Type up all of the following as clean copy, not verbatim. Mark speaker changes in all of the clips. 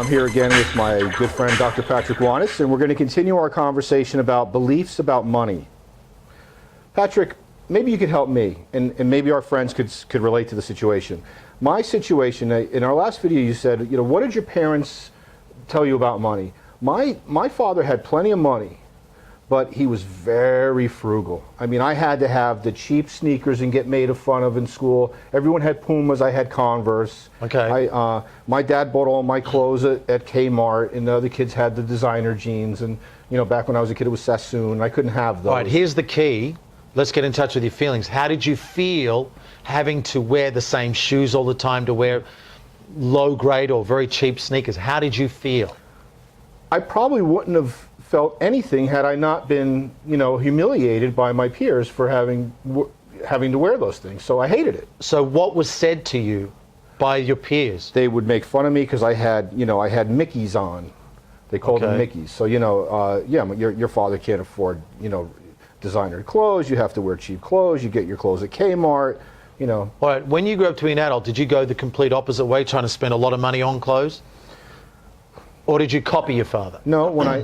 Speaker 1: I'm here again with my good friend Dr. Patrick Wanis, and we're going to continue our conversation about beliefs about money. Patrick, maybe you could help me, and maybe our friends could relate to the situation. My situation, in our last video you said, you know, what did your parents tell you about money? My father had plenty of money, but he was very frugal. I mean, I had to have the cheap sneakers and get made fun of in school. Everyone had Pumas, I had Converse.
Speaker 2: Okay.
Speaker 1: My dad bought all my clothes at Kmart, and the other kids had the designer jeans. And you know, back when I was a kid, it was Sassoon. I couldn't have those.
Speaker 2: All right, here's the key. Let's get in touch with your feelings. How did you feel having to wear the same shoes all the time, to wear low grade or very cheap sneakers? How did you feel?
Speaker 1: I probably wouldn't have felt anything had I not been, you know, humiliated by my peers for having to wear those things. So I hated it.
Speaker 2: So what was said to you by your peers?
Speaker 1: They would make fun of me because I had Mickeys on. They called them Mickeys. So, you know, yeah, your father can't afford, you know, designer clothes. You have to wear cheap clothes. You get your clothes at Kmart, you know.
Speaker 2: All right, when you grew up to be an adult, did you go the complete opposite way, trying to spend a lot of money on clothes? Or did you copy your father?
Speaker 1: No, when I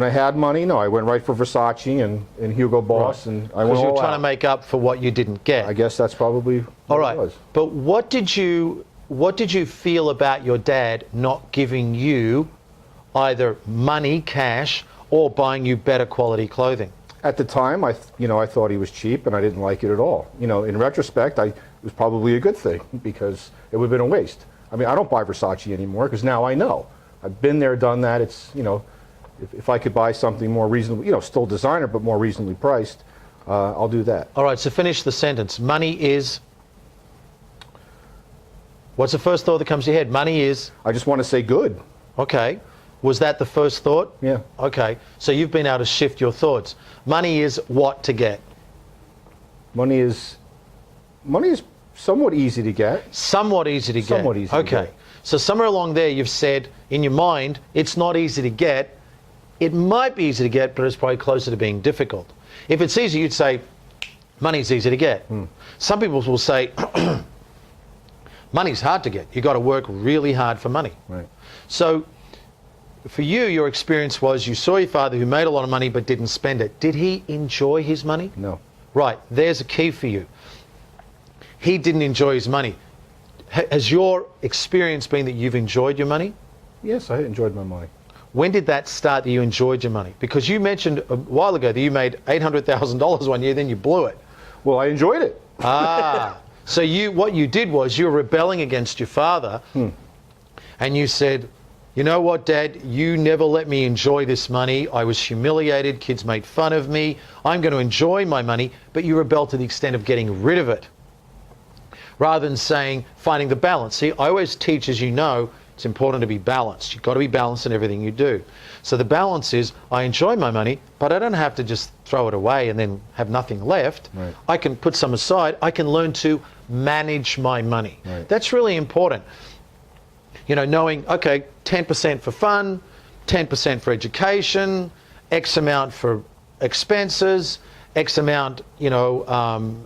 Speaker 1: had money, no, I went right for Versace and Hugo Boss, and I went all out.
Speaker 2: Because you were trying to make up for what you didn't get.
Speaker 1: I guess that's probably what it was.
Speaker 2: But what did you feel about your dad not giving you either money, cash, or buying you better quality clothing?
Speaker 1: At the time, I thought he was cheap, and I didn't like it at all. You know, in retrospect, it was probably a good thing because it would have been a waste. I mean, I don't buy Versace anymore because now I know. I've been there, done that. It's, you know, if I could buy something more reasonable, you know, still designer, but more reasonably priced, I'll do that.
Speaker 2: All right, so finish the sentence. Money is... What's the first thought that comes to your head? Money is...
Speaker 1: I just want to say good.
Speaker 2: Okay. Was that the first thought?
Speaker 1: Yeah.
Speaker 2: Okay. So you've been able to shift your thoughts. Money is what to get?
Speaker 1: Money is somewhat easy to get.
Speaker 2: Somewhat easy to get.
Speaker 1: Somewhat easy to get.
Speaker 2: Okay. So somewhere along there you've said, in your mind, it's not easy to get. It might be easy to get, but it's probably closer to being difficult. If it's easy, you'd say, money's easy to get. Some people will say, money's hard to get. You've got to work really hard for money.
Speaker 1: Right.
Speaker 2: So for you, your experience was you saw your father who made a lot of money but didn't spend it. Did he enjoy his money?
Speaker 1: No.
Speaker 2: Right. There's a key for you. He didn't enjoy his money. Has your experience been that you've enjoyed your money?
Speaker 1: Yes, I enjoyed my money.
Speaker 2: When did that start that you enjoyed your money? Because you mentioned a while ago that you made $800,000 one year, then you blew it.
Speaker 1: Well, I enjoyed it.
Speaker 2: So what you did was you were rebelling against your father, and you said, you know what, Dad, you never let me enjoy this money. I was humiliated. Kids made fun of me. I'm going to enjoy my money. But you rebelled to the extent of getting rid of it, rather than saying, finding the balance. See, I always teach, as you know, it's important to be balanced. You've got to be balanced in everything you do. So the balance is, I enjoy my money, but I don't have to just throw it away and then have nothing left.
Speaker 1: Right.
Speaker 2: I can put some aside. I can learn to manage my money.
Speaker 1: Right.
Speaker 2: That's really important. You know, knowing, okay, 10% for fun, 10% for education, X amount for expenses, X amount, you know,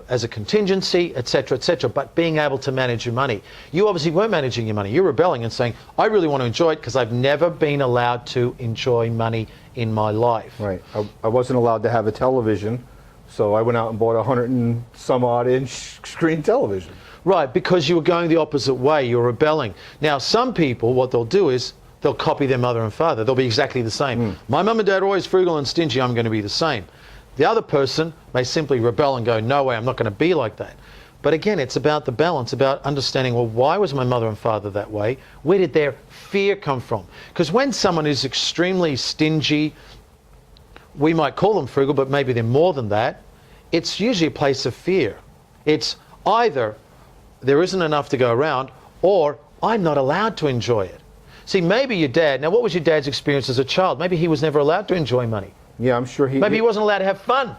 Speaker 2: as a contingency, etc., etc. But being able to manage your money. You obviously weren't managing your money. You're rebelling and saying, I really want to enjoy it because I've never been allowed to enjoy money in my life.
Speaker 1: Right. I wasn't allowed to have a television, so I went out and bought a 100 and some odd inch screen television.
Speaker 2: Right, because you were going the opposite way. You're rebelling. Now, some people, what they'll do is they'll copy their mother and father. They'll be exactly the same. My mum and dad are always frugal and stingy. I'm going to be the same. The other person may simply rebel and go, no way, I'm not going to be like that. But again, it's about the balance, about understanding, well, why was my mother and father that way? Where did their fear come from? Because when someone is extremely stingy, we might call them frugal, but maybe they're more than that. It's usually a place of fear. It's either there isn't enough to go around, or I'm not allowed to enjoy it. See, maybe your dad, now what was your dad's experience as a child? Maybe he was never allowed to enjoy money.
Speaker 1: Yeah, I'm sure
Speaker 2: Maybe he wasn't allowed to have fun.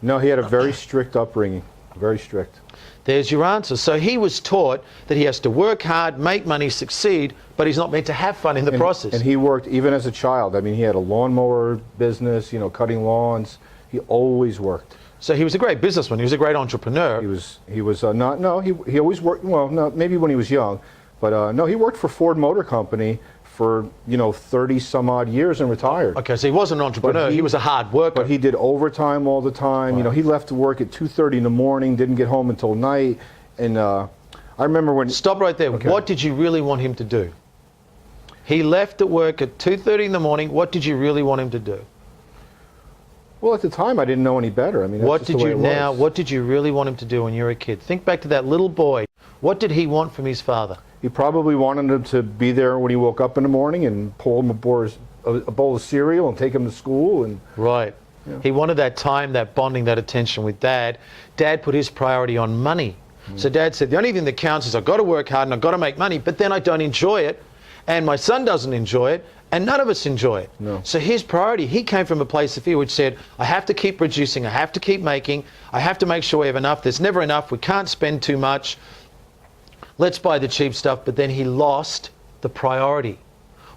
Speaker 1: No, he had a very strict upbringing, very strict.
Speaker 2: There's your answer. So he was taught that he has to work hard, make money, succeed, but he's not meant to have fun in the process.
Speaker 1: And he worked even as a child. I mean, he had a lawnmower business, you know, cutting lawns. He always worked.
Speaker 2: So he was a great businessman. He was a great entrepreneur.
Speaker 1: He always worked, well, no, maybe when he was young, But no, he worked for Ford Motor Company for 30 some odd years and retired.
Speaker 2: Okay, so he wasn't an entrepreneur. He was a hard worker.
Speaker 1: But he did overtime all the time.
Speaker 2: Right.
Speaker 1: He left to work at 2:30 in the morning, didn't get home until night. And I remember when...
Speaker 2: Stop right there.
Speaker 1: Okay.
Speaker 2: What did you really want him to do? He left at work at 2:30 in the morning. What did you really want him to do?
Speaker 1: Well, at the time, I didn't know any better. I mean, that's
Speaker 2: What
Speaker 1: just
Speaker 2: did
Speaker 1: the way
Speaker 2: you
Speaker 1: it
Speaker 2: now?
Speaker 1: was.
Speaker 2: What did you really want him to do when you were a kid? Think back to that little boy. What did he want from his father?
Speaker 1: He probably wanted him to be there when he woke up in the morning and pull him a bowl of cereal and take him to school. And
Speaker 2: Right.
Speaker 1: Yeah.
Speaker 2: He wanted that time, that bonding, that attention with Dad. Dad put his priority on money. So Dad said, the only thing that counts is I've got to work hard and I've got to make money, but then I don't enjoy it, and my son doesn't enjoy it, and none of us enjoy it.
Speaker 1: No.
Speaker 2: So his priority, he came from a place of fear which said, I have to keep producing, I have to keep making, I have to make sure we have enough, there's never enough, we can't spend too much, let's buy the cheap stuff. But then he lost the priority.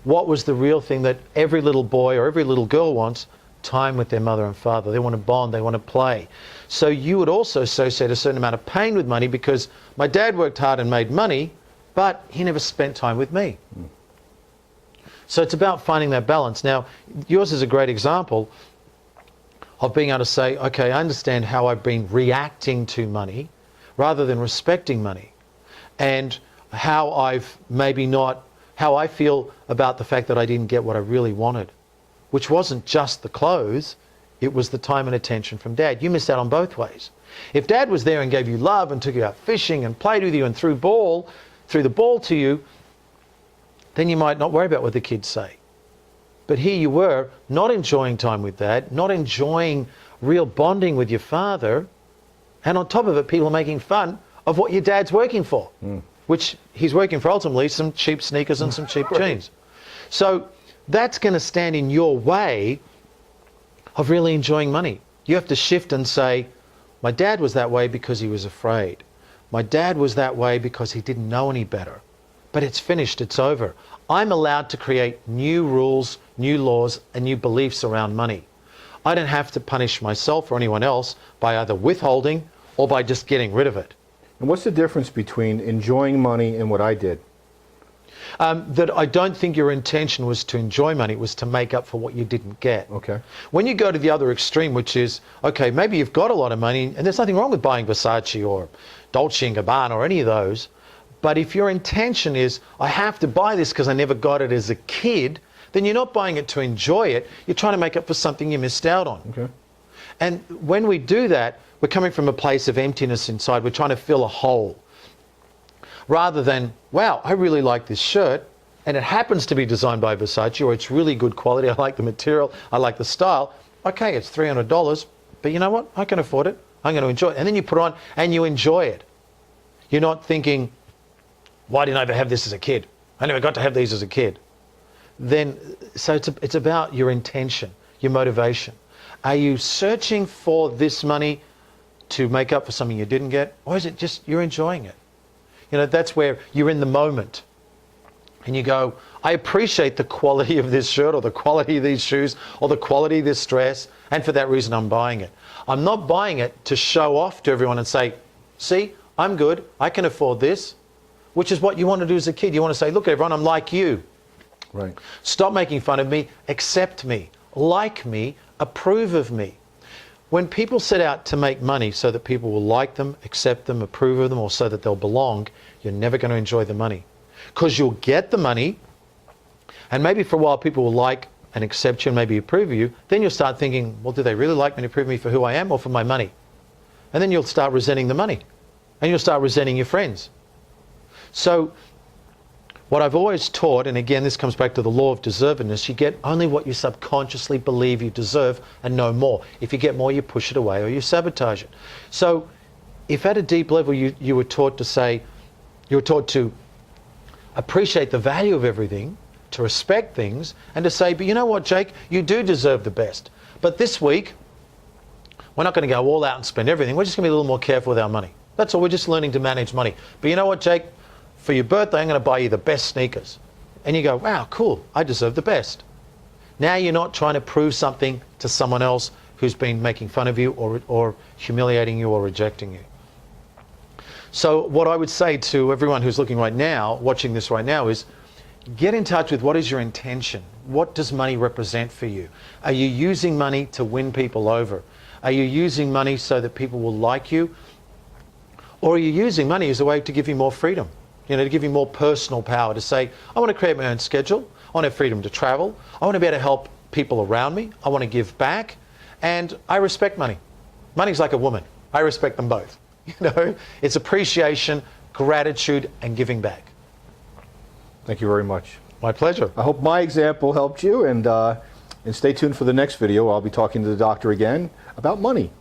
Speaker 2: What was the real thing that every little boy or every little girl wants? Time with their mother and father. They want to bond, they want to play. So you would also associate a certain amount of pain with money, because my dad worked hard and made money, but he never spent time with me. So it's about finding that balance. Now, yours is a great example of being able to say, okay, I understand how I've been reacting to money rather than respecting money, and how I've maybe not, how I feel about the fact that I didn't get what I really wanted, which wasn't just the clothes, it was the time and attention from Dad. You missed out on both ways. If Dad was there and gave you love and took you out fishing and played with you and threw the ball to you, then you might not worry about what the kids say. But here you were, not enjoying time with Dad, not enjoying real bonding with your father, and on top of it, people are making fun of what your dad's working for, which he's working for ultimately some cheap sneakers and some cheap jeans. So that's going to stand in your way of really enjoying money. You have to shift and say, my dad was that way because he was afraid. My dad was that way because he didn't know any better. But it's finished, it's over. I'm allowed to create new rules, new laws, and new beliefs around money. I don't have to punish myself or anyone else by either withholding or by just getting rid of it.
Speaker 1: And what's the difference between enjoying money and what I did?
Speaker 2: That I don't think your intention was to enjoy money, it was to make up for what you didn't get.
Speaker 1: Okay.
Speaker 2: When you go to the other extreme, which is, okay, maybe you've got a lot of money, and there's nothing wrong with buying Versace or Dolce & Gabbana or any of those, but if your intention is, I have to buy this because I never got it as a kid, then you're not buying it to enjoy it, you're trying to make up for something you missed out on.
Speaker 1: Okay.
Speaker 2: And when we do that, we're coming from a place of emptiness inside, we're trying to fill a hole. Rather than, wow, I really like this shirt, and it happens to be designed by Versace, or it's really good quality, I like the material, I like the style. Okay, it's $300, but you know what? I can afford it. I'm going to enjoy it. And then you put it on and you enjoy it. You're not thinking, why didn't I ever have this as a kid? I never got to have these as a kid. So it's about your intention, your motivation. Are you searching for this money to make up for something you didn't get, or is it just you're enjoying it? You know, that's where you're in the moment and you go, I appreciate the quality of this shirt or the quality of these shoes or the quality of this dress, and for that reason I'm buying it. I'm not buying it to show off to everyone and say, see, I'm good, I can afford this, which is what you want to do as a kid. You want to say, look everyone, I'm like you.
Speaker 1: Right.
Speaker 2: Stop making fun of me, accept me, like me, approve of me. When people set out to make money so that people will like them, accept them, approve of them, or so that they'll belong, you're never going to enjoy the money. Because you'll get the money, and maybe for a while people will like and accept you and maybe approve of you, then you'll start thinking, well, do they really like me and approve of me for who I am or for my money? And then you'll start resenting the money, and you'll start resenting your friends. So what I've always taught, and again this comes back to the law of deservedness, you get only what you subconsciously believe you deserve and no more. If you get more, you push it away or you sabotage it. So if at a deep level you were taught to say, you were taught to appreciate the value of everything, to respect things, and to say, but you know what, Jake, you do deserve the best. But this week, we're not going to go all out and spend everything. We're just going to be a little more careful with our money. That's all. We're just learning to manage money. But you know what, Jake? For your birthday, I'm going to buy you the best sneakers. And you go, wow, cool, I deserve the best. Now you're not trying to prove something to someone else who's been making fun of you or humiliating you or rejecting you. So what I would say to everyone who's looking right now, watching this right now, is get in touch with what is your intention. What does money represent for you? Are you using money to win people over? Are you using money so that people will like you? Or are you using money as a way to give you more freedom? You know, to give you more personal power, to say, I want to create my own schedule. I want to have freedom to travel. I want to be able to help people around me. I want to give back. And I respect money. Money's like a woman. I respect them both. You know, it's appreciation, gratitude, and giving back.
Speaker 1: Thank you very much.
Speaker 2: My pleasure.
Speaker 1: I hope my example helped you, and stay tuned for the next video. I'll be talking to the doctor again about money.